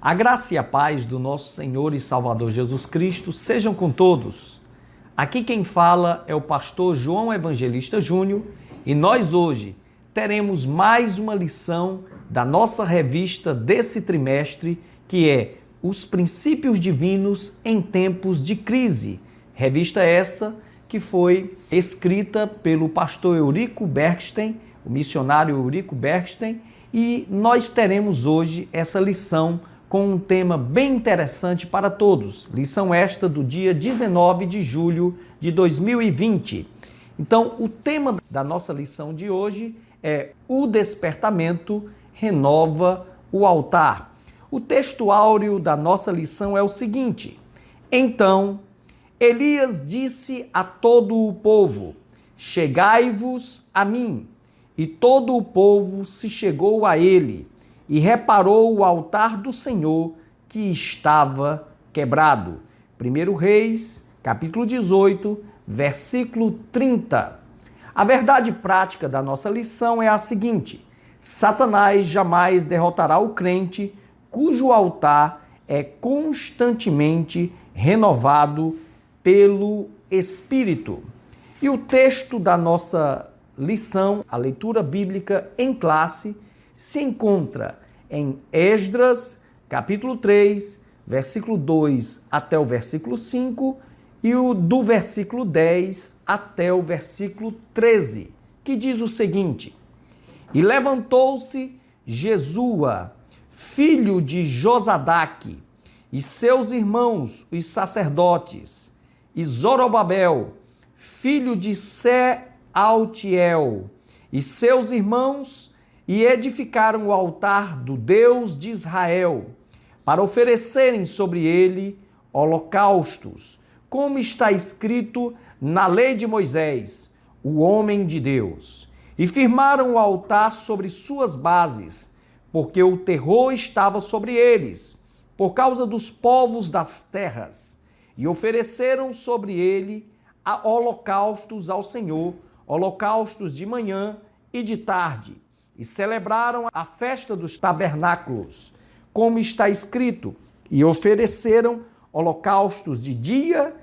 A graça e a paz do nosso Senhor e Salvador Jesus Cristo sejam com todos. Aqui quem fala é o pastor João Evangelista Júnior e nós hoje teremos mais uma lição da nossa revista desse trimestre, que é Os Princípios Divinos em Tempos de Crise. Revista essa que foi escrita pelo pastor Eurico Bergsten, o missionário Eurico Bergsten, e nós teremos hoje essa lição com um tema bem interessante para todos. Lição esta do dia 19 de julho de 2020. Então, o tema da nossa lição de hoje é O Despertamento Renova o Altar. O texto áureo da nossa lição é o seguinte: Então, Elias disse a todo o povo: Chegai-vos a mim. E todo o povo se chegou a ele e reparou o altar do Senhor que estava quebrado. 1 Reis, capítulo 18, versículo 30. A verdade prática da nossa lição é a seguinte: Satanás jamais derrotará o crente cujo altar é constantemente renovado pelo Espírito. E o texto da nossa lição, a leitura bíblica em classe, se encontra em Esdras, capítulo 3, versículo 2 até o versículo 5 e o do versículo 10 até o versículo 13, que diz o seguinte: E levantou-se Jesua, filho de Josadaque, e seus irmãos, os sacerdotes, e Zorobabel, filho de Sealtiel, e seus irmãos, e edificaram o altar do Deus de Israel, para oferecerem sobre ele holocaustos, como está escrito na lei de Moisés, o homem de Deus. E firmaram o altar sobre suas bases, porque o terror estava sobre eles, por causa dos povos das terras, e ofereceram sobre ele holocaustos ao Senhor, holocaustos de manhã e de tarde, e celebraram a festa dos tabernáculos, como está escrito, e ofereceram holocaustos de dia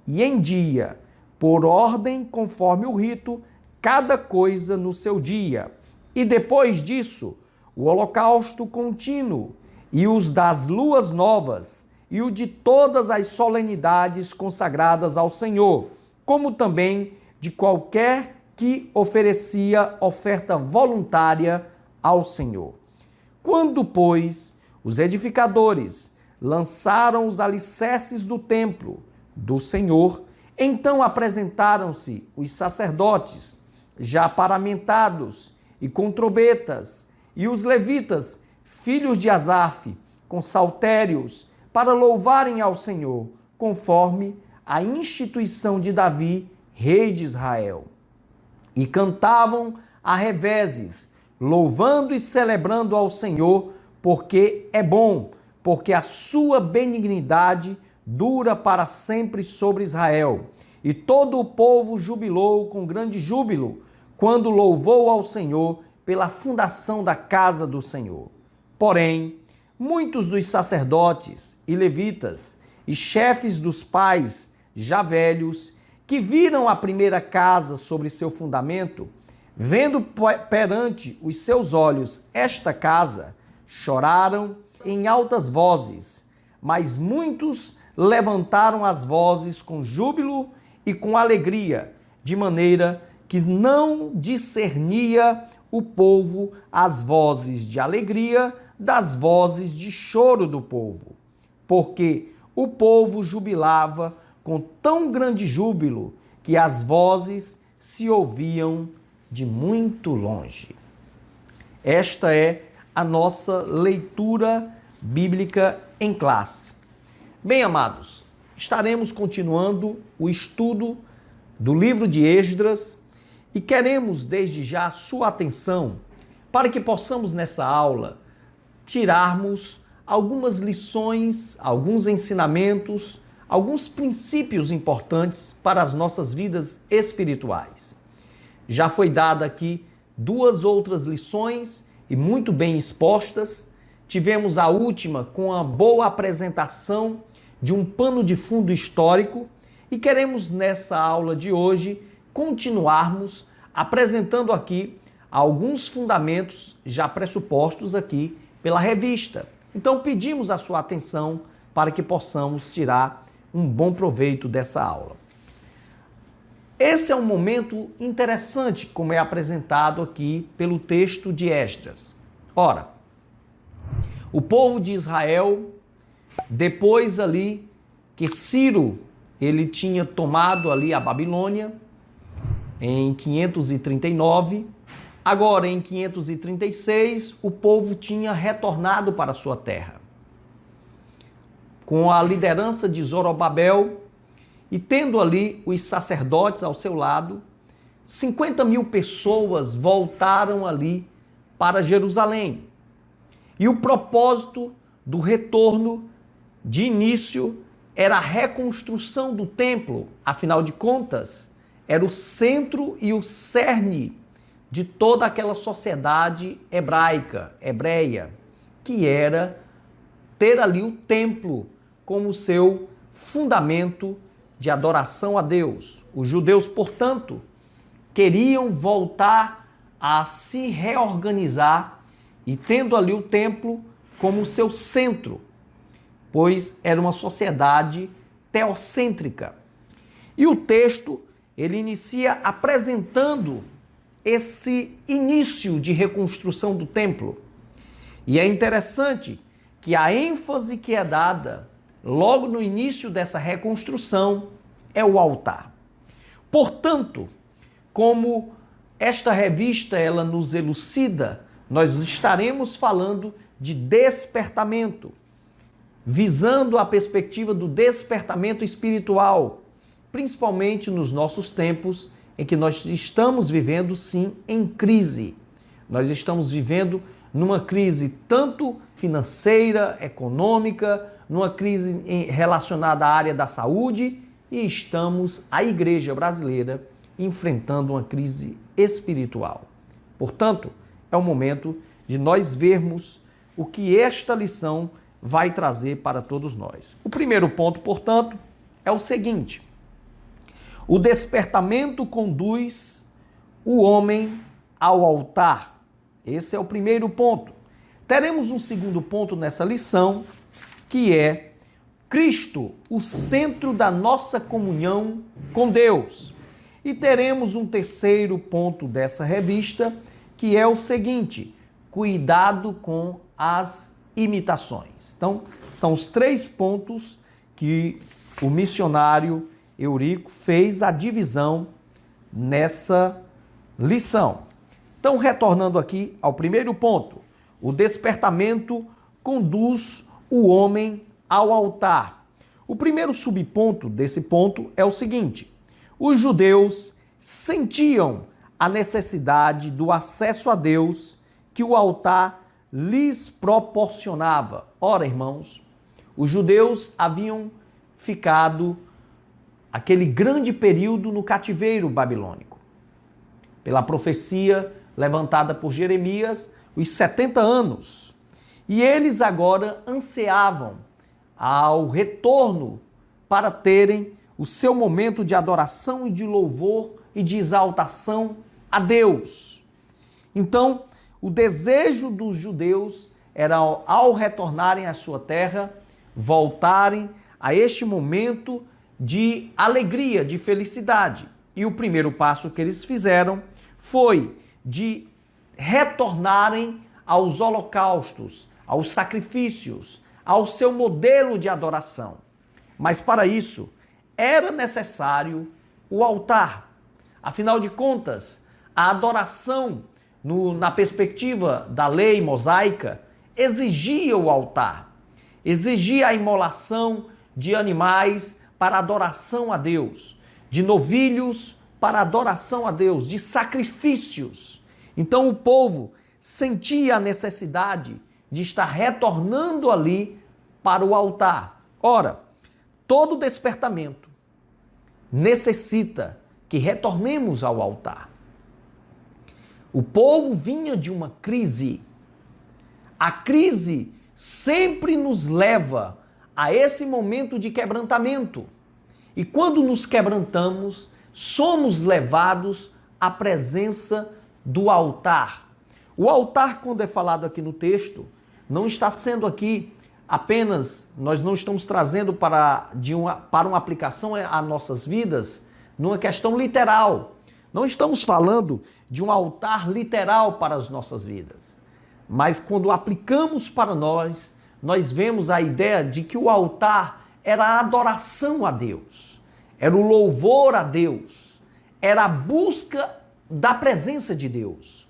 e em dia, por ordem conforme o rito, cada coisa no seu dia. E depois disso, o holocausto contínuo, e os das luas novas, e o de todas as solenidades consagradas ao Senhor, como também de qualquer que oferecia oferta voluntária ao Senhor. Quando, pois, os edificadores lançaram os alicerces do templo do Senhor, então apresentaram-se os sacerdotes, já paramentados e com trombetas, e os levitas, filhos de Asaf, com saltérios, para louvarem ao Senhor, conforme a instituição de Davi, rei de Israel. E cantavam a reveses, louvando e celebrando ao Senhor, porque é bom, porque a sua benignidade dura para sempre sobre Israel. E todo o povo jubilou com grande júbilo, quando louvou ao Senhor pela fundação da casa do Senhor. Porém, muitos dos sacerdotes e levitas e chefes dos pais, já velhos, que viram a primeira casa sobre seu fundamento, vendo perante os seus olhos esta casa, choraram em altas vozes, mas muitos levantaram as vozes com júbilo e com alegria, de maneira que não discernia o povo as vozes de alegria das vozes de choro do povo, porque o povo jubilava com tão grande júbilo que as vozes se ouviam de muito longe. Esta é a nossa leitura bíblica em classe. Bem, amados, estaremos continuando o estudo do livro de Esdras e queremos desde já a sua atenção para que possamos nessa aula tirarmos algumas lições, alguns ensinamentos, alguns princípios importantes para as nossas vidas espirituais. Já foi dada aqui 2 outras lições e muito bem expostas tivemos a última com a boa apresentação de um pano de fundo histórico e queremos nessa aula de hoje continuarmos apresentando aqui alguns fundamentos já pressupostos aqui pela revista. Então pedimos a sua atenção para que possamos tirar um bom proveito dessa aula. Esse é um momento interessante, como é apresentado aqui pelo texto de Esdras. Ora, o povo de Israel, depois ali que Ciro ele tinha tomado ali a Babilônia em 539, agora em 536 o povo tinha retornado para a sua terra. Com a liderança de Zorobabel e tendo ali os sacerdotes ao seu lado, 50 mil pessoas voltaram ali para Jerusalém. E o propósito do retorno de início era a reconstrução do templo. Afinal de contas, era o centro e o cerne de toda aquela sociedade hebreia, que era ter ali o templo como seu fundamento de adoração a Deus. Os judeus, portanto, queriam voltar a se reorganizar e tendo ali o templo como seu centro, pois era uma sociedade teocêntrica. E o texto, ele inicia apresentando esse início de reconstrução do templo. E é interessante que a ênfase que é dada logo no início dessa reconstrução é o altar. Portanto, como esta revista ela nos elucida, nós estaremos falando de despertamento, visando a perspectiva do despertamento espiritual, principalmente nos nossos tempos em que nós estamos vivendo, sim, em crise. Nós estamos vivendo numa crise tanto financeira, econômica, numa crise relacionada à área da saúde e estamos, a igreja brasileira, enfrentando uma crise espiritual. Portanto, é o momento de nós vermos o que esta lição vai trazer para todos nós. O primeiro ponto, portanto, é o seguinte: o despertamento conduz o homem ao altar. Esse é o primeiro ponto. Teremos um segundo ponto nessa lição, que é Cristo, o centro da nossa comunhão com Deus. E teremos um terceiro ponto dessa revista, que é o seguinte: cuidado com as imitações. Então, são os três pontos que o missionário Eurico fez a divisão nessa lição. Então, retornando aqui ao primeiro ponto, o despertamento conduz o homem ao altar. O primeiro subponto desse ponto é o seguinte: os judeus sentiam a necessidade do acesso a Deus que o altar lhes proporcionava. Ora, irmãos, os judeus haviam ficado aquele grande período no cativeiro babilônico. Pela profecia levantada por Jeremias, os 70 anos. E eles agora ansiavam ao retorno para terem o seu momento de adoração e de louvor e de exaltação a Deus. Então, o desejo dos judeus era, ao retornarem à sua terra, voltarem a este momento de alegria, de felicidade. E o primeiro passo que eles fizeram foi de retornarem aos holocaustos, aos sacrifícios, ao seu modelo de adoração. Mas para isso, era necessário o altar. Afinal de contas, a adoração, na perspectiva da lei mosaica, exigia o altar, exigia a imolação de animais para adoração a Deus, de novilhos para adoração a Deus, de sacrifícios. Então o povo sentia a necessidade de estar retornando ali para o altar. Ora, todo despertamento necessita que retornemos ao altar. O povo vinha de uma crise. A crise sempre nos leva a esse momento de quebrantamento. E quando nos quebrantamos, somos levados à presença do altar. O altar, quando é falado aqui no texto, não está sendo aqui apenas, nós não estamos trazendo para uma aplicação a nossas vidas numa questão literal. Não estamos falando de um altar literal para as nossas vidas. Mas quando aplicamos para nós, nós vemos a ideia de que o altar era a adoração a Deus, era o louvor a Deus, era a busca da presença de Deus.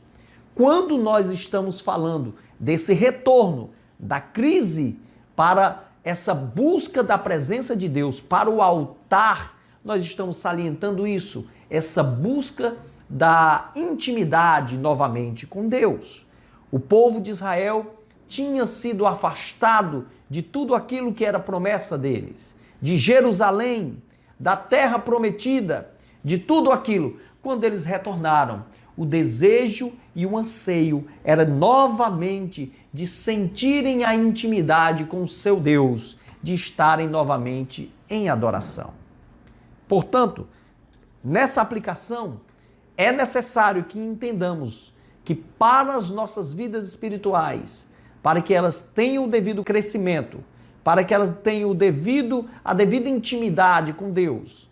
Quando nós estamos falando desse retorno, da crise para essa busca da presença de Deus, para o altar, nós estamos salientando isso, essa busca da intimidade novamente com Deus. O povo de Israel tinha sido afastado de tudo aquilo que era promessa deles, de Jerusalém, da terra prometida, de tudo aquilo. Quando eles retornaram, o desejo e o anseio era novamente de sentirem a intimidade com o seu Deus, de estarem novamente em adoração. Portanto, nessa aplicação, é necessário que entendamos que para as nossas vidas espirituais, para que elas tenham o devido crescimento, para que elas tenham a devida intimidade com Deus,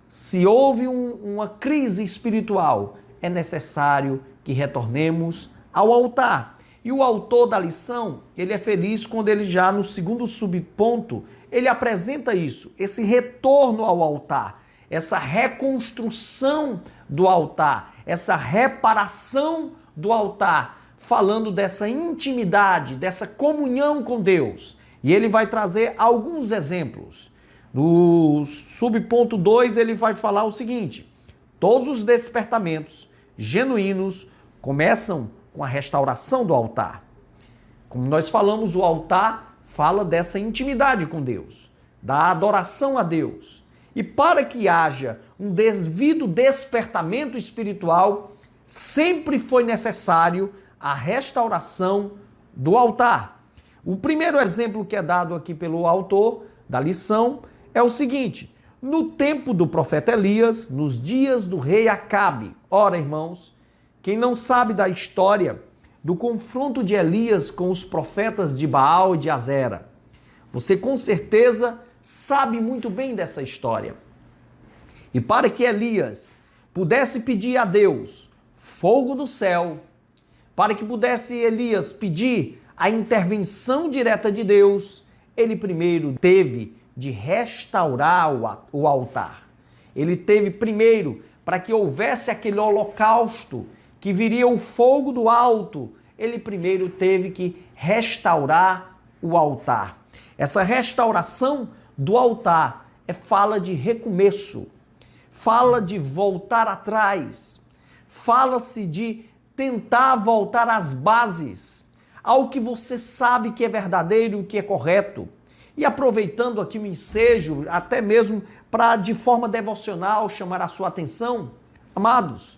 se houve uma crise espiritual, é necessário que retornemos ao altar. E o autor da lição, ele é feliz quando ele já no segundo subponto, ele apresenta isso, esse retorno ao altar, essa reconstrução do altar, essa reparação do altar, falando dessa intimidade, dessa comunhão com Deus. E ele vai trazer alguns exemplos. No subponto 2, ele vai falar o seguinte: todos os despertamentos genuínos começam com a restauração do altar. Como nós falamos, o altar fala dessa intimidade com Deus, da adoração a Deus. E para que haja um devido despertamento espiritual, sempre foi necessário a restauração do altar. O primeiro exemplo que é dado aqui pelo autor da lição é o seguinte: no tempo do profeta Elias, nos dias do rei Acabe. Ora, irmãos, quem não sabe da história do confronto de Elias com os profetas de Baal e de Azera, você com certeza sabe muito bem dessa história. E para que Elias pudesse pedir a Deus fogo do céu, para que pudesse Elias pedir a intervenção direta de Deus, ele primeiro teve de restaurar o altar. Ele teve primeiro, para que houvesse aquele holocausto, que viria o fogo do alto, ele primeiro teve que restaurar o altar. Essa restauração do altar fala de recomeço, fala de voltar atrás, fala-se de tentar voltar às bases, ao que você sabe que é verdadeiro, que é correto. E aproveitando aqui o ensejo, até mesmo para de forma devocional chamar a sua atenção, amados,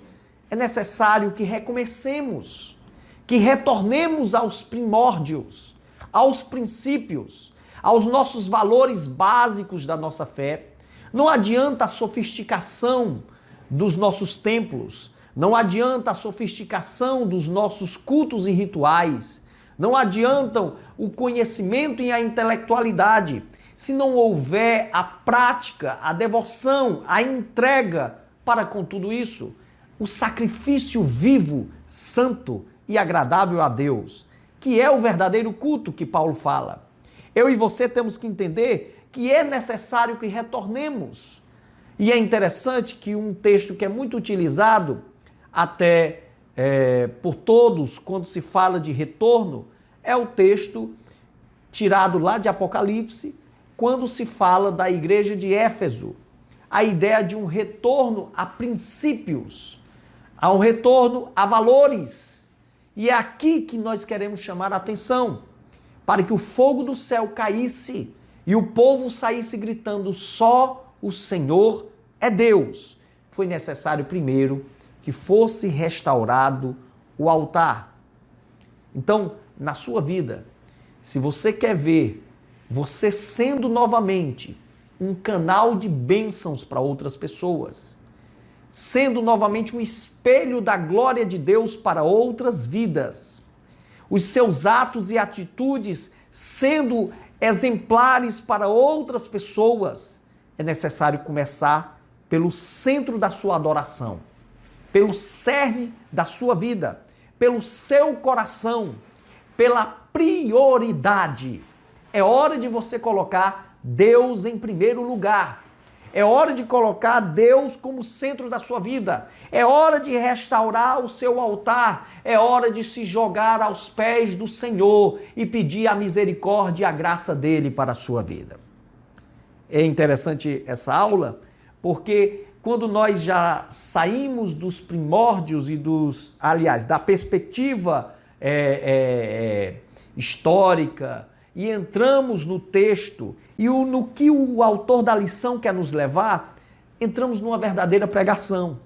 é necessário que recomecemos, que retornemos aos primórdios, aos princípios, aos nossos valores básicos da nossa fé. Não adianta a sofisticação dos nossos templos, não adianta a sofisticação dos nossos cultos e rituais, não adiantam o conhecimento e a intelectualidade, se não houver a prática, a devoção, a entrega para com tudo isso, o sacrifício vivo, santo e agradável a Deus, que é o verdadeiro culto que Paulo fala. Eu e você temos que entender que é necessário que retornemos. E é interessante que um texto que é muito utilizado até por todos quando se fala de retorno é o texto tirado lá de Apocalipse, quando se fala da igreja de Éfeso. A ideia de um retorno a princípios, a um retorno a valores. E é aqui que nós queremos chamar a atenção, para que o fogo do céu caísse e o povo saísse gritando: só o Senhor é Deus. Foi necessário primeiro que fosse restaurado o altar. Então, na sua vida, Se você quer ver você sendo novamente um canal de bênçãos para outras pessoas, sendo novamente um espelho da glória de Deus para outras vidas, os seus atos e atitudes sendo exemplares para outras pessoas, é necessário começar pelo centro da sua adoração, pelo cerne da sua vida, pelo seu coração, pela prioridade. É hora de você colocar Deus em primeiro lugar. É hora de colocar Deus como centro da sua vida. É hora de restaurar o seu altar. É hora de se jogar aos pés do Senhor e pedir a misericórdia e a graça dele para a sua vida. É interessante essa aula, porque quando nós já saímos dos primórdios e da perspectiva histórica e entramos no texto e no que o autor da lição quer nos levar, entramos numa verdadeira pregação.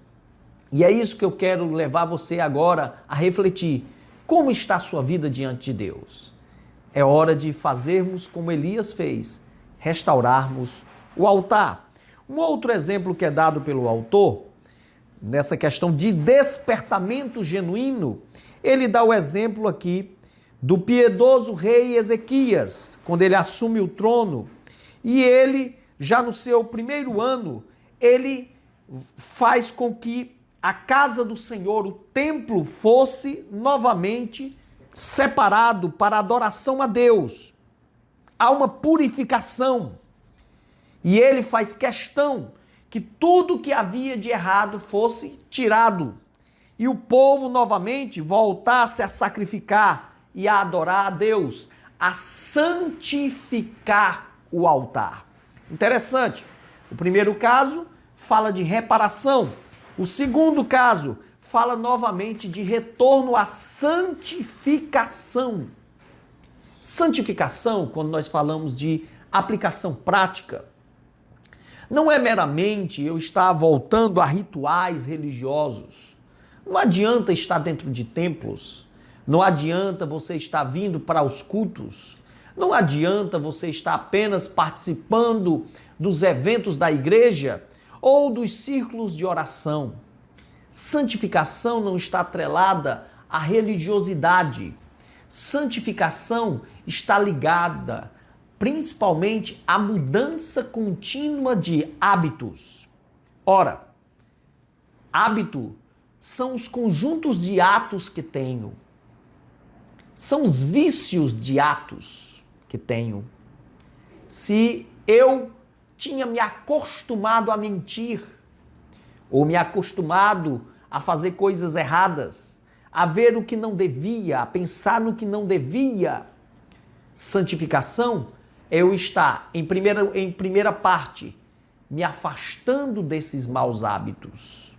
E é isso que eu quero levar você agora a refletir. Como está a sua vida diante de Deus? É hora de fazermos como Elias fez, restaurarmos o altar. Um outro exemplo que é dado pelo autor, nessa questão de despertamento genuíno, ele dá o exemplo aqui do piedoso rei Ezequias, quando ele assume o trono, e ele, já no seu primeiro ano, ele faz com que a casa do Senhor, o templo, fosse novamente separado para adoração a Deus. Há uma purificação. E ele faz questão que tudo que havia de errado fosse tirado. E o povo novamente voltasse a sacrificar e a adorar a Deus, a santificar o altar. Interessante. O primeiro caso fala de reparação. O segundo caso fala novamente de retorno à santificação. Santificação, quando nós falamos de aplicação prática, não é meramente eu estar voltando a rituais religiosos. Não adianta estar dentro de templos. Não adianta você estar vindo para os cultos. Não adianta você estar apenas participando dos eventos da igreja ou dos círculos de oração. Santificação não está atrelada à religiosidade. Santificação está ligada principalmente à mudança contínua de hábitos. Ora, hábito são os conjuntos de atos que tenho. São os vícios de atos que tenho. Se eu tinha me acostumado a mentir, ou me acostumado a fazer coisas erradas, a ver o que não devia, a pensar no que não devia, santificação é eu estar, em primeira parte, me afastando desses maus hábitos,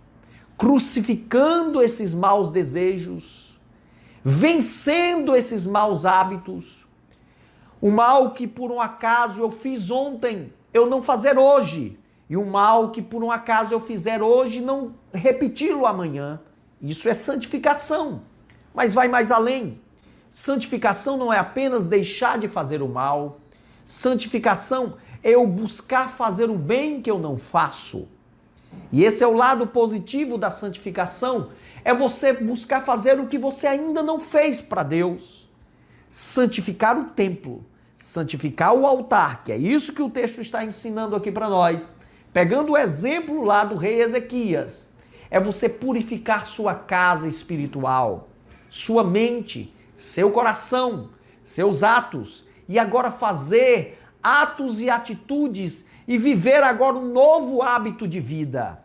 crucificando esses maus desejos, vencendo esses maus hábitos. O mal que por um acaso eu fiz ontem, eu não fazer hoje. E o mal que por um acaso eu fizer hoje, não repeti-lo amanhã. Isso é santificação. Mas vai mais além. Santificação não é apenas deixar de fazer o mal. Santificação é eu buscar fazer o bem que eu não faço. E esse é o lado positivo da santificação. É você buscar fazer o que você ainda não fez para Deus. Santificar o templo, santificar o altar, que é isso que o texto está ensinando aqui para nós. Pegando o exemplo lá do rei Ezequias, é você purificar sua casa espiritual, sua mente, seu coração, seus atos, e agora fazer atos e atitudes e viver agora um novo hábito de vida.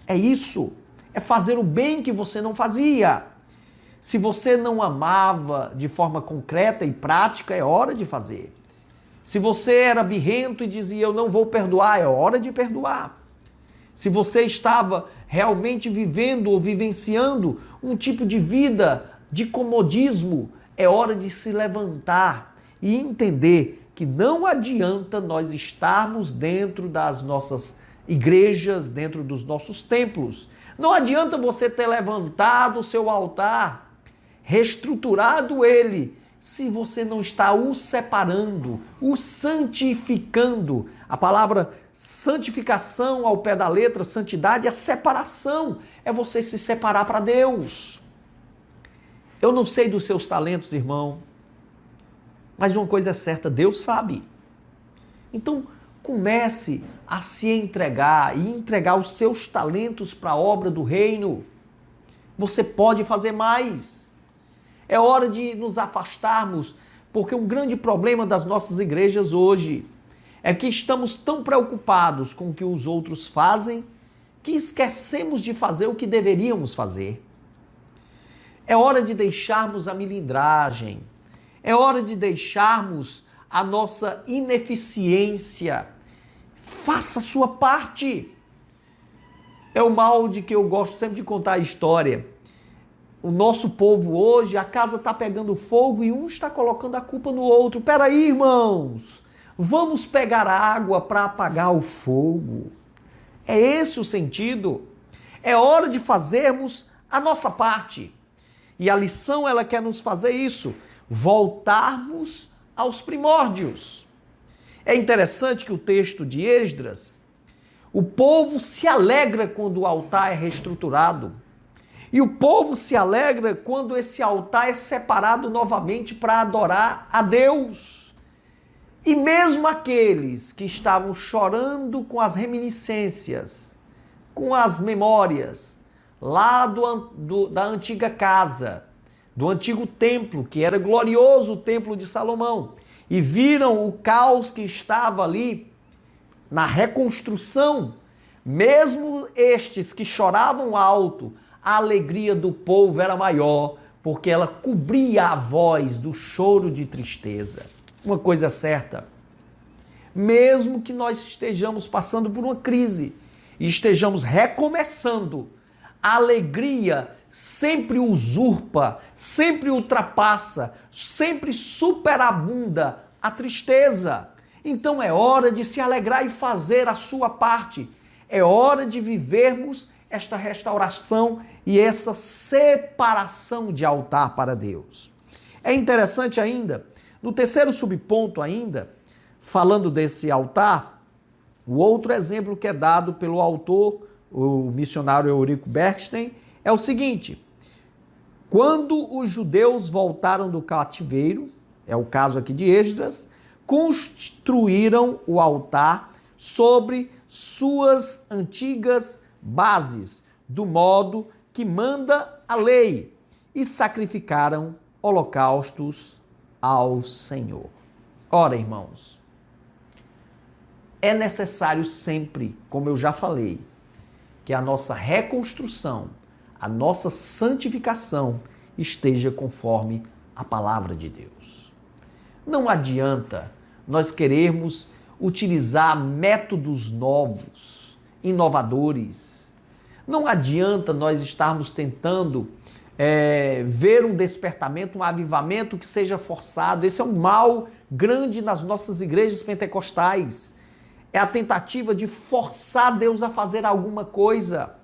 É isso, é fazer o bem que você não fazia. Se você não amava de forma concreta e prática, é hora de fazer. Se você era birrento e dizia, eu não vou perdoar, é hora de perdoar. Se você estava realmente vivendo ou vivenciando um tipo de vida de comodismo, é hora de se levantar e entender que não adianta nós estarmos dentro das nossas igrejas, dentro dos nossos templos. Não adianta você ter levantado o seu altar, reestruturado ele, se você não está o separando, o santificando. A palavra santificação ao pé da letra, santidade, é separação, é você se separar para Deus. Eu não sei dos seus talentos, irmão, mas uma coisa é certa, Deus sabe. Então, comece a se entregar e entregar os seus talentos para a obra do reino. Você pode fazer mais. É hora de nos afastarmos, porque um grande problema das nossas igrejas hoje é que estamos tão preocupados com o que os outros fazem que esquecemos de fazer o que deveríamos fazer. É hora de deixarmos a milindragem. É hora de deixarmos a nossa ineficiência. Faça a sua parte. É o mal de que eu gosto sempre de contar a história. O nosso povo hoje, a casa está pegando fogo e um está colocando a culpa no outro. Peraí, irmãos, vamos pegar água para apagar o fogo. É esse o sentido. É hora de fazermos a nossa parte. E a lição, ela quer nos fazer isso, voltarmos aos primórdios. É interessante que o texto de Esdras, o povo se alegra quando o altar é reestruturado. E o povo se alegra quando esse altar é separado novamente para adorar a Deus. E mesmo aqueles que estavam chorando com as reminiscências, com as memórias, lá da antiga casa, do antigo templo, que era glorioso o templo de Salomão, e viram o caos que estava ali na reconstrução, mesmo estes que choravam alto, a alegria do povo era maior, porque ela cobria a voz do choro de tristeza. Uma coisa é certa, mesmo que nós estejamos passando por uma crise e estejamos recomeçando, a alegria sempre usurpa, sempre ultrapassa, sempre superabunda a tristeza. Então é hora de se alegrar e fazer a sua parte. É hora de vivermos esta restauração e essa separação de altar para Deus. É interessante ainda, no terceiro subponto ainda, falando desse altar, o outro exemplo que é dado pelo autor, o missionário Eurico Bechstein, é o seguinte: quando os judeus voltaram do cativeiro, é o caso aqui de Esdras, construíram o altar sobre suas antigas bases, do modo que manda a lei, e sacrificaram holocaustos ao Senhor. Ora, irmãos, é necessário sempre, como eu já falei, que a nossa reconstrução, a nossa santificação esteja conforme a palavra de Deus. Não adianta nós querermos utilizar métodos novos, inovadores. Não adianta nós estarmos tentando ver um despertamento, um avivamento que seja forçado. Esse é um mal grande nas nossas igrejas pentecostais. É a tentativa de forçar Deus a fazer alguma coisa.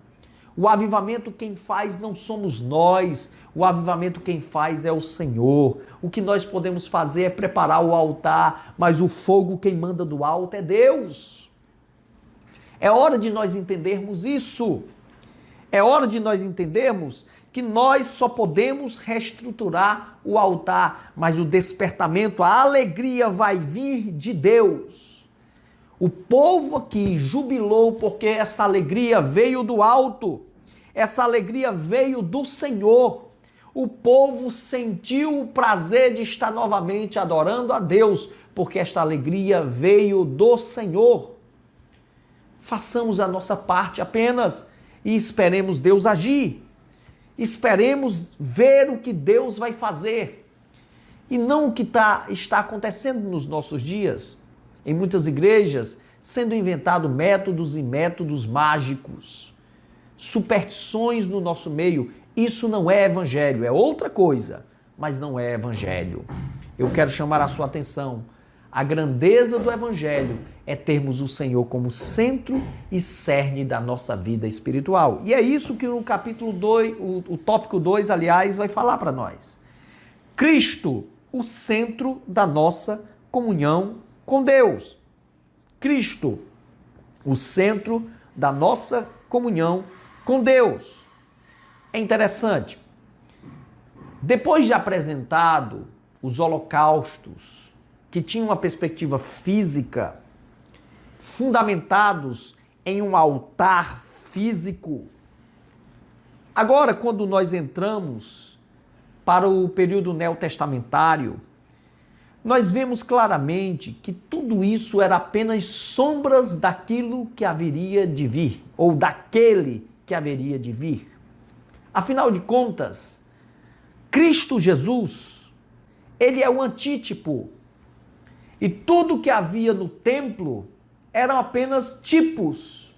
O avivamento quem faz não somos nós, o avivamento quem faz é o Senhor. O que nós podemos fazer é preparar o altar, mas o fogo quem manda do alto é Deus. É hora de nós entendermos isso. É hora de nós entendermos que nós só podemos reestruturar o altar, mas o despertamento, a alegria vai vir de Deus. O povo aqui jubilou porque essa alegria veio do alto, essa alegria veio do Senhor. O povo sentiu o prazer de estar novamente adorando a Deus, porque esta alegria veio do Senhor. Façamos a nossa parte apenas e esperemos Deus agir. Esperemos ver o que Deus vai fazer e não o que está acontecendo nos nossos dias. Em muitas igrejas, sendo inventado métodos e métodos mágicos, superstições no nosso meio. Isso não é evangelho, é outra coisa, mas não é evangelho. Eu quero chamar a sua atenção. A grandeza do evangelho é termos o Senhor como centro e cerne da nossa vida espiritual. E é isso que no capítulo 2, o tópico 2, aliás, vai falar para nós. Cristo o centro da nossa comunhão com Deus. Cristo, o centro da nossa comunhão com Deus. É interessante. Depois de apresentado os holocaustos, que tinham uma perspectiva física, fundamentados em um altar físico, agora, quando nós entramos para o período neotestamentário, nós vemos claramente que tudo isso era apenas sombras daquilo que haveria de vir, ou daquele que haveria de vir. Afinal de contas, Cristo Jesus, ele é o antítipo. E tudo que havia no templo eram apenas tipos.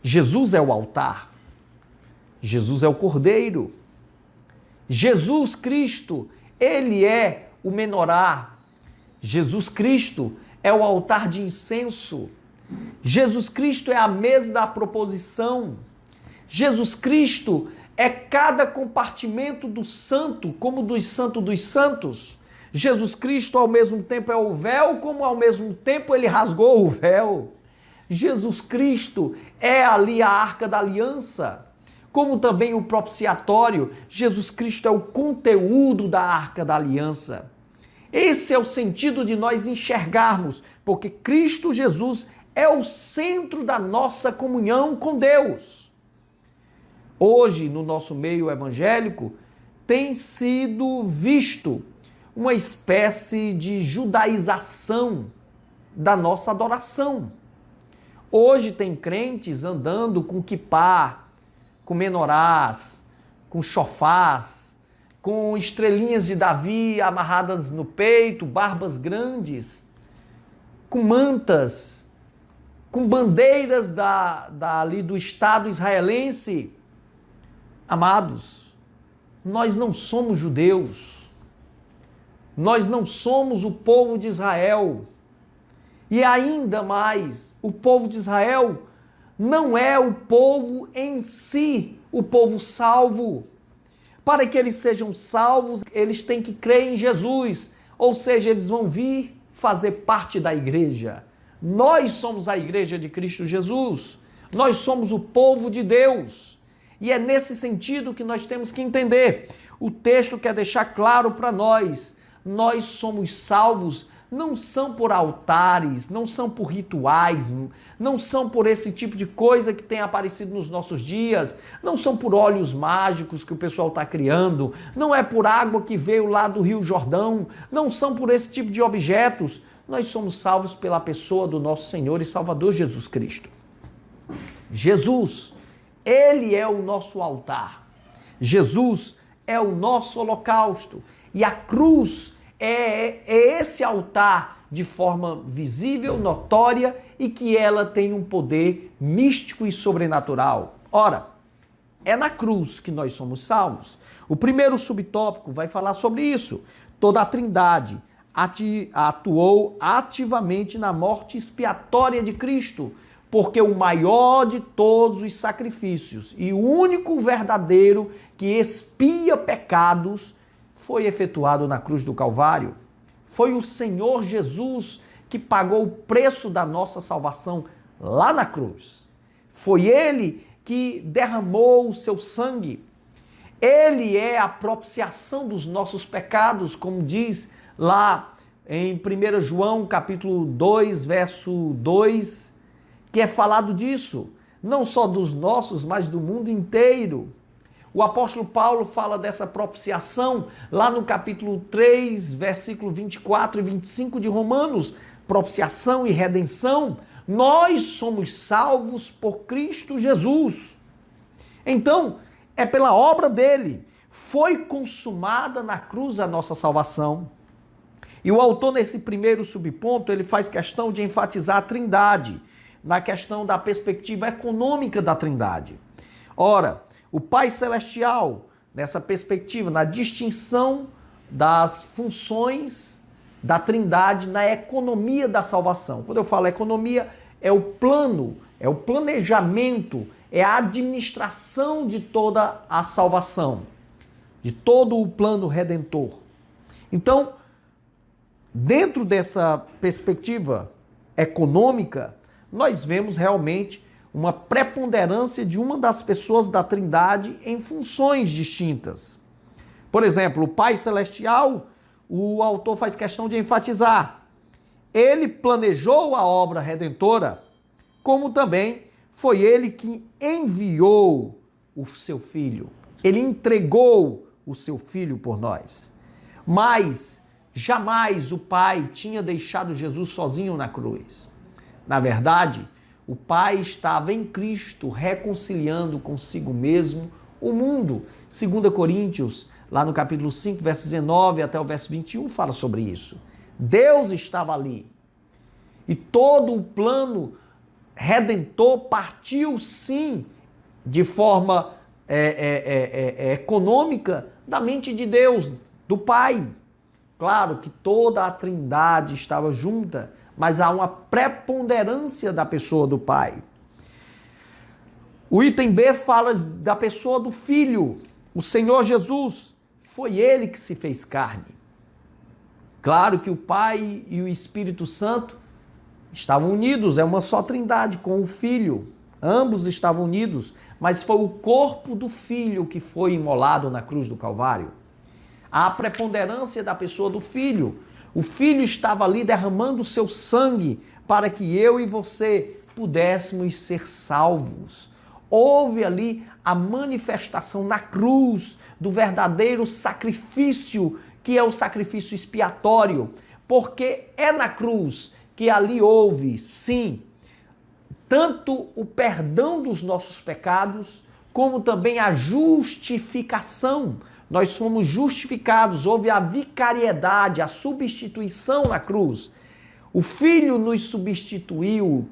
Jesus é o altar. Jesus é o Cordeiro. Jesus Cristo, ele é o menorá. Jesus Cristo é o altar de incenso. Jesus Cristo é a mesa da proposição. Jesus Cristo é cada compartimento do santo, como dos santos dos santos. Jesus Cristo, ao mesmo tempo, é o véu, como ao mesmo tempo ele rasgou o véu. Jesus Cristo é ali a arca da aliança, como também o propiciatório. Jesus Cristo é o conteúdo da arca da aliança. Esse é o sentido de nós enxergarmos, porque Cristo Jesus é o centro da nossa comunhão com Deus. Hoje, no nosso meio evangélico, tem sido visto uma espécie de judaização da nossa adoração. Hoje tem crentes andando com quipá, com menorás, com chofás, com estrelinhas de Davi amarradas no peito, barbas grandes, com mantas, com bandeiras ali do Estado israelense. Amados, nós não somos judeus, nós não somos o povo de Israel, e ainda mais, o povo de Israel não é o povo em si, o povo salvo. Para que eles sejam salvos, eles têm que crer em Jesus, ou seja, eles vão vir fazer parte da igreja. Nós somos a igreja de Cristo Jesus, nós somos o povo de Deus. E é nesse sentido que nós temos que entender. O texto quer deixar claro para nós somos salvos, não são por altares, não são por rituais, não são por esse tipo de coisa que tem aparecido nos nossos dias, não são por óleos mágicos que o pessoal está criando, não é por água que veio lá do Rio Jordão, não são por esse tipo de objetos. Nós somos salvos pela pessoa do nosso Senhor e Salvador Jesus Cristo. Jesus, ele é o nosso altar. Jesus é o nosso holocausto. E a cruz é esse altar de forma visível, notória, e que ela tem um poder místico e sobrenatural. Ora, é na cruz que nós somos salvos. O primeiro subtópico vai falar sobre isso. Toda a Trindade atuou ativamente na morte expiatória de Cristo, porque o maior de todos os sacrifícios e o único verdadeiro que expia pecados foi efetuado na cruz do Calvário. Foi o Senhor Jesus que pagou o preço da nossa salvação lá na cruz. Foi Ele que derramou o seu sangue. Ele é a propiciação dos nossos pecados, como diz lá em 1 João capítulo 2, verso 2, que é falado disso, não só dos nossos, mas do mundo inteiro. O apóstolo Paulo fala dessa propiciação lá no capítulo 3, versículo 24 e 25 de Romanos, propiciação e redenção. Nós somos salvos por Cristo Jesus. Então, é pela obra dele. Foi consumada na cruz a nossa salvação. E o autor, nesse primeiro subponto, ele faz questão de enfatizar a Trindade, na questão da perspectiva econômica da Trindade. Ora, o Pai Celestial, nessa perspectiva, na distinção das funções da Trindade na economia da salvação. Quando eu falo economia, é o plano, é o planejamento, é a administração de toda a salvação, de todo o plano redentor. Então, dentro dessa perspectiva econômica, nós vemos realmente uma preponderância de uma das pessoas da Trindade em funções distintas. Por exemplo, o Pai Celestial, o autor faz questão de enfatizar. Ele planejou a obra redentora, como também foi ele que enviou o seu Filho. Ele entregou o seu Filho por nós. Mas jamais o Pai tinha deixado Jesus sozinho na cruz. Na verdade, o Pai estava em Cristo reconciliando consigo mesmo o mundo. 2 Coríntios, lá no capítulo 5, verso 19 até o verso 21, fala sobre isso. Deus estava ali. E todo o plano redentor partiu, sim, de forma econômica da mente de Deus, do Pai. Claro que toda a Trindade estava junta, mas há uma preponderância da pessoa do Pai. O item B fala da pessoa do Filho, o Senhor Jesus. Foi ele que se fez carne. Claro que o Pai e o Espírito Santo estavam unidos, é uma só Trindade com o Filho. Ambos estavam unidos, mas foi o corpo do Filho que foi imolado na cruz do Calvário. Há a preponderância da pessoa do Filho. O Filho estava ali derramando o seu sangue para que eu e você pudéssemos ser salvos. Houve ali a manifestação na cruz do verdadeiro sacrifício, que é o sacrifício expiatório, porque é na cruz que ali houve, sim, tanto o perdão dos nossos pecados, como também a justificação. Nós fomos justificados, houve a vicariedade, a substituição na cruz. O Filho nos substituiu,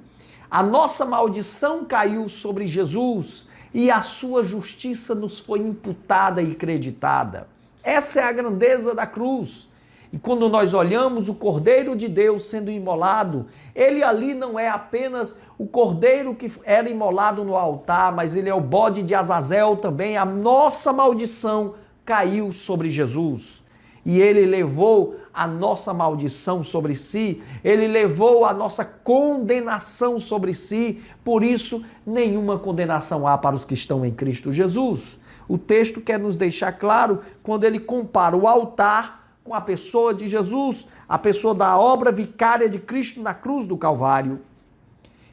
a nossa maldição caiu sobre Jesus e a sua justiça nos foi imputada e creditada. Essa é a grandeza da cruz. E quando nós olhamos o Cordeiro de Deus sendo imolado, ele ali não é apenas o Cordeiro que era imolado no altar, mas ele é o bode de Azazel também. A nossa maldição caiu sobre Jesus. E ele levou a nossa maldição sobre si, ele levou a nossa condenação sobre si. Por isso, nenhuma condenação há para os que estão em Cristo Jesus. O texto quer nos deixar claro quando ele compara o altar com a pessoa de Jesus, a pessoa da obra vicária de Cristo na cruz do Calvário.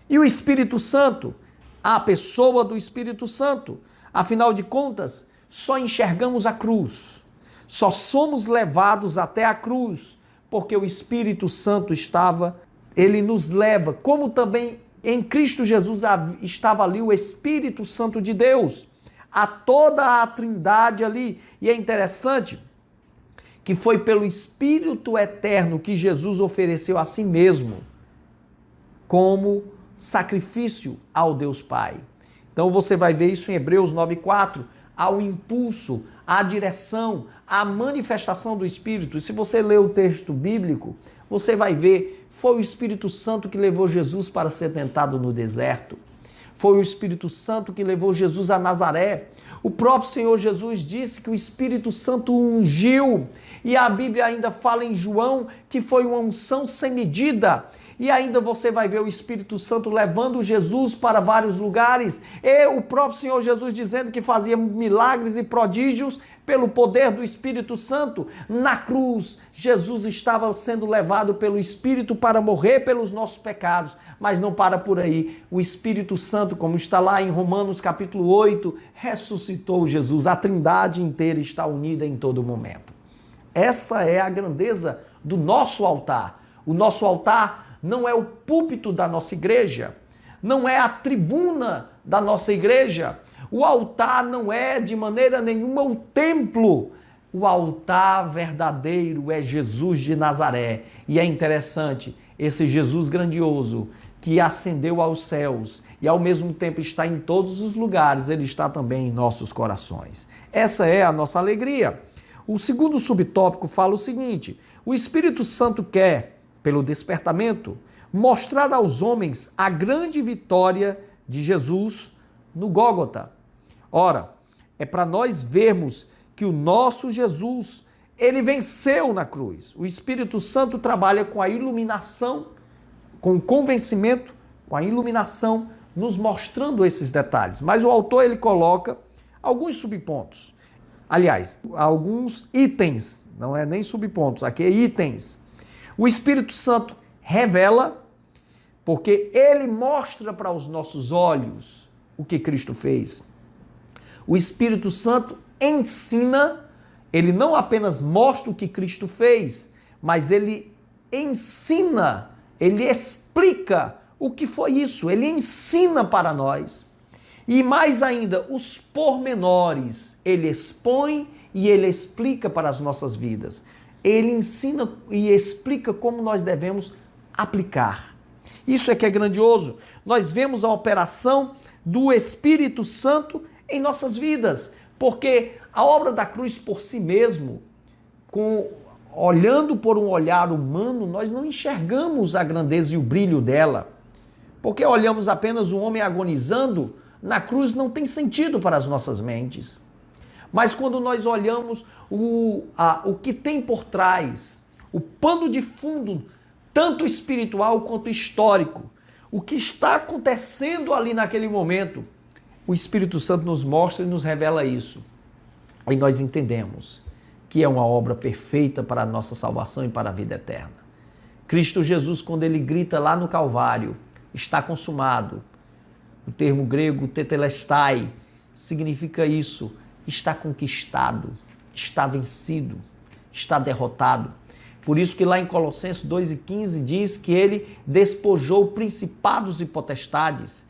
E o Espírito Santo, a pessoa do Espírito Santo. Afinal de contas, só enxergamos a cruz, só somos levados até a cruz, porque o Espírito Santo ele nos leva, como também em Cristo Jesus estava ali o Espírito Santo de Deus, a toda a Trindade ali. E é interessante que foi pelo Espírito Eterno que Jesus ofereceu a si mesmo como sacrifício ao Deus Pai. Então você vai ver isso em Hebreus 9:4, ao impulso, à direção, à manifestação do Espírito. E se você ler o texto bíblico, você vai ver, foi o Espírito Santo que levou Jesus para ser tentado no deserto. Foi o Espírito Santo que levou Jesus a Nazaré. O próprio Senhor Jesus disse que o Espírito Santo o ungiu. E a Bíblia ainda fala em João que foi uma unção sem medida. E ainda você vai ver o Espírito Santo levando Jesus para vários lugares. E o próprio Senhor Jesus dizendo que fazia milagres e prodígios pelo poder do Espírito Santo. Na cruz, Jesus estava sendo levado pelo Espírito para morrer pelos nossos pecados. Mas não para por aí. O Espírito Santo, como está lá em Romanos capítulo 8, ressuscitou Jesus. A Trindade inteira está unida em todo momento. Essa é a grandeza do nosso altar. O nosso altar não é o púlpito da nossa igreja, não é a tribuna da nossa igreja. O altar não é de maneira nenhuma o templo. O altar verdadeiro é Jesus de Nazaré. E é interessante, esse Jesus grandioso que ascendeu aos céus e ao mesmo tempo está em todos os lugares, ele está também em nossos corações. Essa é a nossa alegria. O segundo subtópico fala o seguinte: o Espírito Santo quer, pelo despertamento, mostrar aos homens a grande vitória de Jesus no Gólgota. Ora, é para nós vermos que o nosso Jesus ele venceu na cruz. O Espírito Santo trabalha com a iluminação, com o convencimento, com a iluminação, nos mostrando esses detalhes. Mas o autor ele coloca alguns subpontos. Aliás, alguns itens, não é nem subpontos, aqui é itens. O Espírito Santo revela, porque ele mostra para os nossos olhos o que Cristo fez. O Espírito Santo ensina, ele não apenas mostra o que Cristo fez, mas ele ensina, ele explica o que foi isso, ele ensina para nós. E mais ainda, os pormenores, ele expõe e ele explica para as nossas vidas. Ele ensina e explica como nós devemos aplicar. Isso é que é grandioso. Nós vemos a operação do Espírito Santo em nossas vidas, porque a obra da cruz por si mesmo, olhando por um olhar humano, nós não enxergamos a grandeza e o brilho dela. Porque olhamos apenas um homem agonizando, na cruz não tem sentido para as nossas mentes. Mas quando nós olhamos o que tem por trás, o pano de fundo, tanto espiritual quanto histórico, o que está acontecendo ali naquele momento, o Espírito Santo nos mostra e nos revela isso. Aí nós entendemos que é uma obra perfeita para a nossa salvação e para a vida eterna. Cristo Jesus, quando ele grita lá no Calvário, está consumado. O termo grego tetelestai significa isso, está conquistado, está vencido, está derrotado. Por isso que lá em Colossenses 2,15 diz que ele despojou principados e potestades.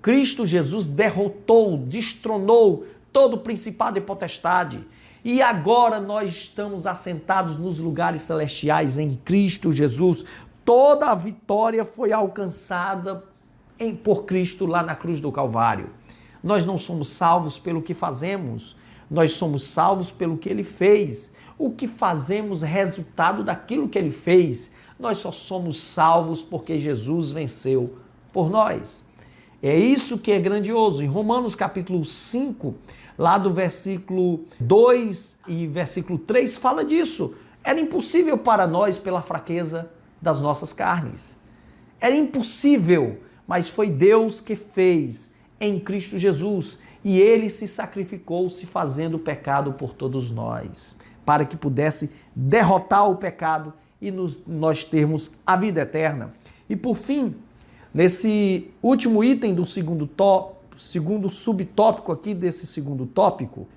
Cristo Jesus derrotou, destronou todo principado e potestade. E agora nós estamos assentados nos lugares celestiais em Cristo Jesus. Toda a vitória foi alcançada por Cristo lá na cruz do Calvário. Nós não somos salvos pelo que fazemos, nós somos salvos pelo que ele fez. O que fazemos é resultado daquilo que ele fez. Nós só somos salvos porque Jesus venceu por nós. É isso que é grandioso. Em Romanos capítulo 5, lá do versículo 2 e versículo 3, fala disso. Era impossível para nós pela fraqueza das nossas carnes. Era impossível, mas foi Deus que fez em Cristo Jesus. E ele se sacrificou, se fazendo pecado por todos nós, para que pudesse derrotar o pecado e nós termos a vida eterna. E por fim, nesse último item do segundo subtópico aqui desse segundo tópico,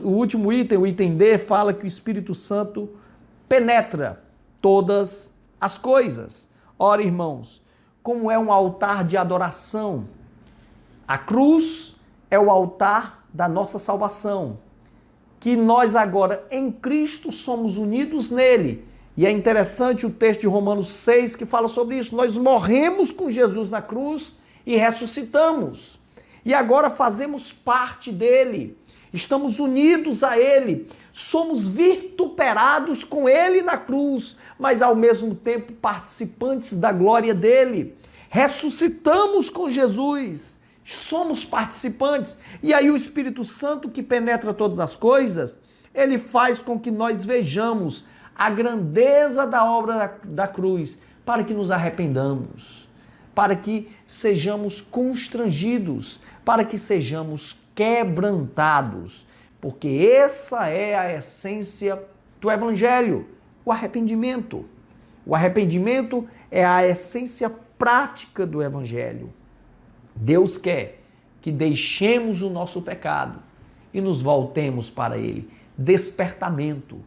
o último item, o item D, fala que o Espírito Santo penetra todas as coisas. Ora, irmãos, como é um altar de adoração, a cruz é o altar da nossa salvação, que nós agora em Cristo somos unidos nele. E é interessante o texto de Romanos 6 que fala sobre isso. Nós morremos com Jesus na cruz e ressuscitamos. E agora fazemos parte dele. Estamos unidos a ele. Somos vituperados com ele na cruz, mas ao mesmo tempo participantes da glória dele. Ressuscitamos com Jesus. Somos participantes. E aí o Espírito Santo, que penetra todas as coisas, ele faz com que nós vejamos a grandeza da obra da cruz, para que nos arrependamos, para que sejamos constrangidos, para que sejamos quebrantados, porque essa é a essência do Evangelho, o arrependimento. O arrependimento é a essência prática do Evangelho. Deus quer que deixemos o nosso pecado e nos voltemos para ele. Despertamento,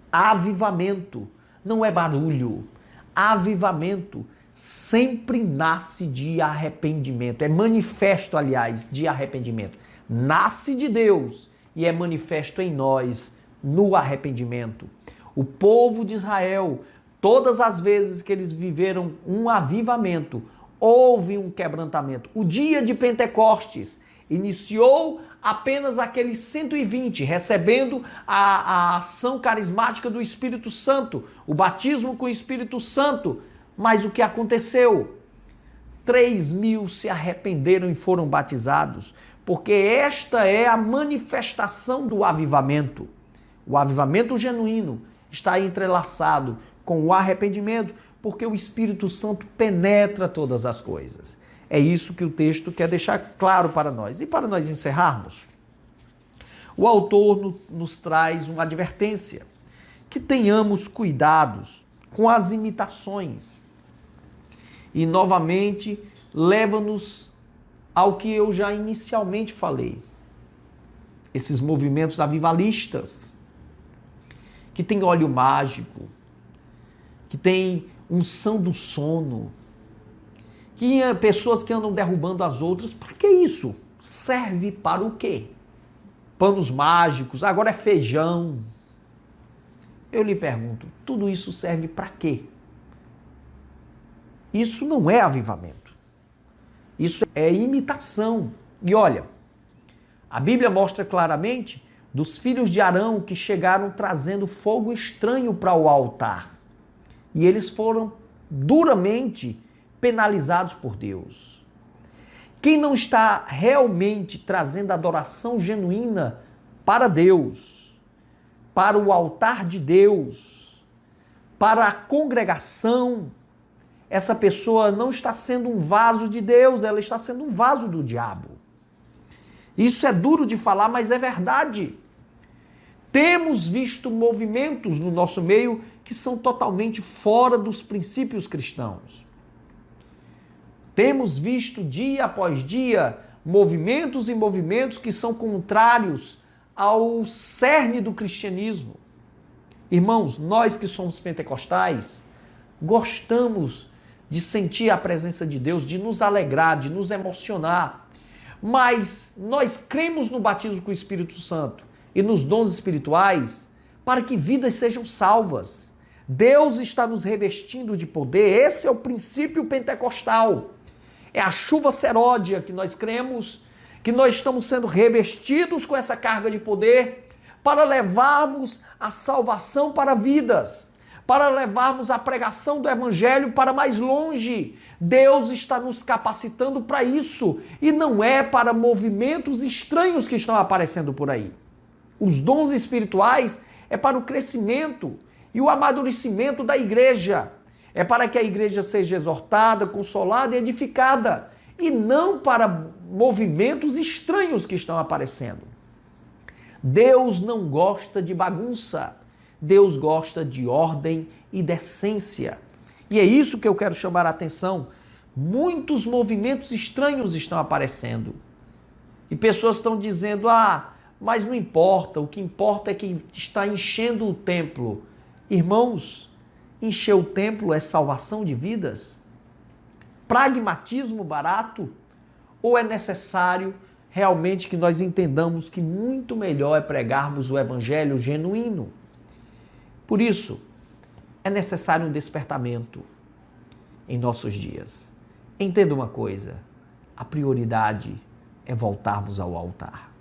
avivamento, não é barulho. Avivamento sempre nasce de arrependimento. É manifesto, aliás, de arrependimento. Nasce de Deus e é manifesto em nós no arrependimento. O povo de Israel, todas as vezes que eles viveram um avivamento, houve um quebrantamento. O dia de Pentecostes iniciou apenas aqueles 120, recebendo a ação carismática do Espírito Santo, o batismo com o Espírito Santo. Mas o que aconteceu? 3.000 se arrependeram e foram batizados, porque esta é a manifestação do avivamento. O avivamento genuíno está entrelaçado com o arrependimento, porque o Espírito Santo penetra todas as coisas. É isso que o texto quer deixar claro para nós. E para nós encerrarmos, o autor nos traz uma advertência, que tenhamos cuidados com as imitações. E novamente leva-nos ao que eu já inicialmente falei. Esses movimentos avivalistas, que tem óleo mágico, que tem unção do sono, que pessoas que andam derrubando as outras. Para que isso? Serve para o quê? Panos mágicos, agora é feijão. Eu lhe pergunto, tudo isso serve para quê? Isso não é avivamento. Isso é imitação. E olha, a Bíblia mostra claramente dos filhos de Arão que chegaram trazendo fogo estranho para o altar. E eles foram duramente penalizados por Deus. Quem não está realmente trazendo adoração genuína para Deus, para o altar de Deus, para a congregação, essa pessoa não está sendo um vaso de Deus, ela está sendo um vaso do diabo. Isso é duro de falar, mas é verdade. Temos visto movimentos no nosso meio que são totalmente fora dos princípios cristãos. Temos visto dia após dia movimentos e movimentos que são contrários ao cerne do cristianismo. Irmãos, nós que somos pentecostais, gostamos de sentir a presença de Deus, de nos alegrar, de nos emocionar, mas nós cremos no batismo com o Espírito Santo e nos dons espirituais para que vidas sejam salvas. Deus está nos revestindo de poder, esse é o princípio pentecostal. É a chuva seródia que nós cremos, que nós estamos sendo revestidos com essa carga de poder para levarmos a salvação para vidas, para levarmos a pregação do Evangelho para mais longe. Deus está nos capacitando para isso e não é para movimentos estranhos que estão aparecendo por aí. Os dons espirituais é para o crescimento e o amadurecimento da igreja. É para que a igreja seja exortada, consolada e edificada, e não para movimentos estranhos que estão aparecendo. Deus não gosta de bagunça. Deus gosta de ordem e decência. E é isso que eu quero chamar a atenção. Muitos movimentos estranhos estão aparecendo. E pessoas estão dizendo, mas não importa, o que importa é que está enchendo o templo. Irmãos, encher o templo é salvação de vidas? Pragmatismo barato? Ou é necessário realmente que nós entendamos que muito melhor é pregarmos o evangelho genuíno? Por isso, é necessário um despertamento em nossos dias. Entenda uma coisa, a prioridade é voltarmos ao altar.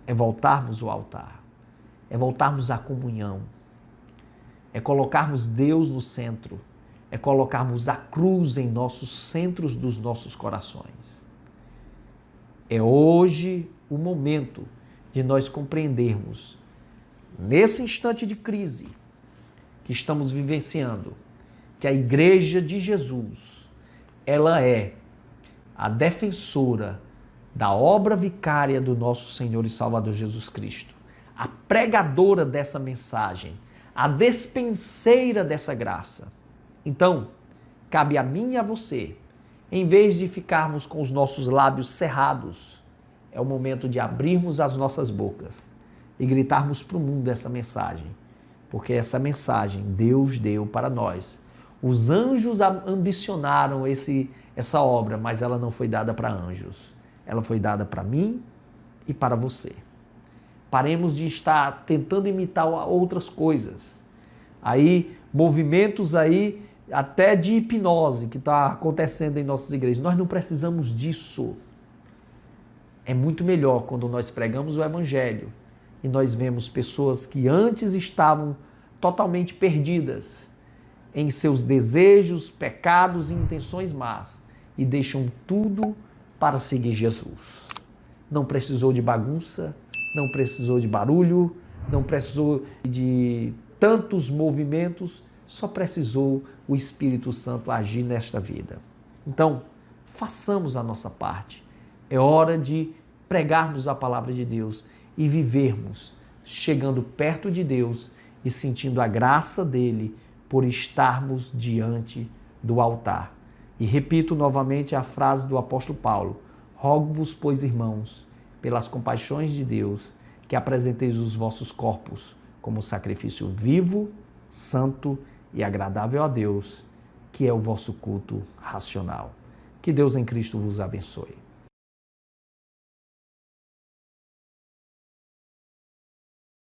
É voltarmos ao altar. É voltarmos à comunhão. É colocarmos Deus no centro. É colocarmos a cruz em nossos centros dos nossos corações. É hoje o momento de nós compreendermos, nesse instante de crise que estamos vivenciando, que a Igreja de Jesus, ela é a defensora da obra vicária do nosso Senhor e Salvador Jesus Cristo, a pregadora dessa mensagem, a despenseira dessa graça. Então, cabe a mim e a você, em vez de ficarmos com os nossos lábios cerrados, é o momento de abrirmos as nossas bocas e gritarmos para o mundo essa mensagem, porque essa mensagem Deus deu para nós. Os anjos ambicionaram essa obra, mas ela não foi dada para anjos. Ela foi dada para mim e para você. Paremos de estar tentando imitar outras coisas. Aí, movimentos aí, até de hipnose que está acontecendo em nossas igrejas. Nós não precisamos disso. É muito melhor quando nós pregamos o Evangelho e nós vemos pessoas que antes estavam totalmente perdidas em seus desejos, pecados e intenções más e deixam tudo para seguir Jesus. Não precisou de bagunça, não precisou de barulho, não precisou de tantos movimentos, só precisou o Espírito Santo agir nesta vida. Então, façamos a nossa parte. É hora de pregarmos a palavra de Deus e vivermos chegando perto de Deus e sentindo a graça dele por estarmos diante do altar. E repito novamente a frase do apóstolo Paulo: rogo-vos, pois, irmãos, pelas compaixões de Deus, que apresenteis os vossos corpos como sacrifício vivo, santo e agradável a Deus, que é o vosso culto racional. Que Deus em Cristo vos abençoe.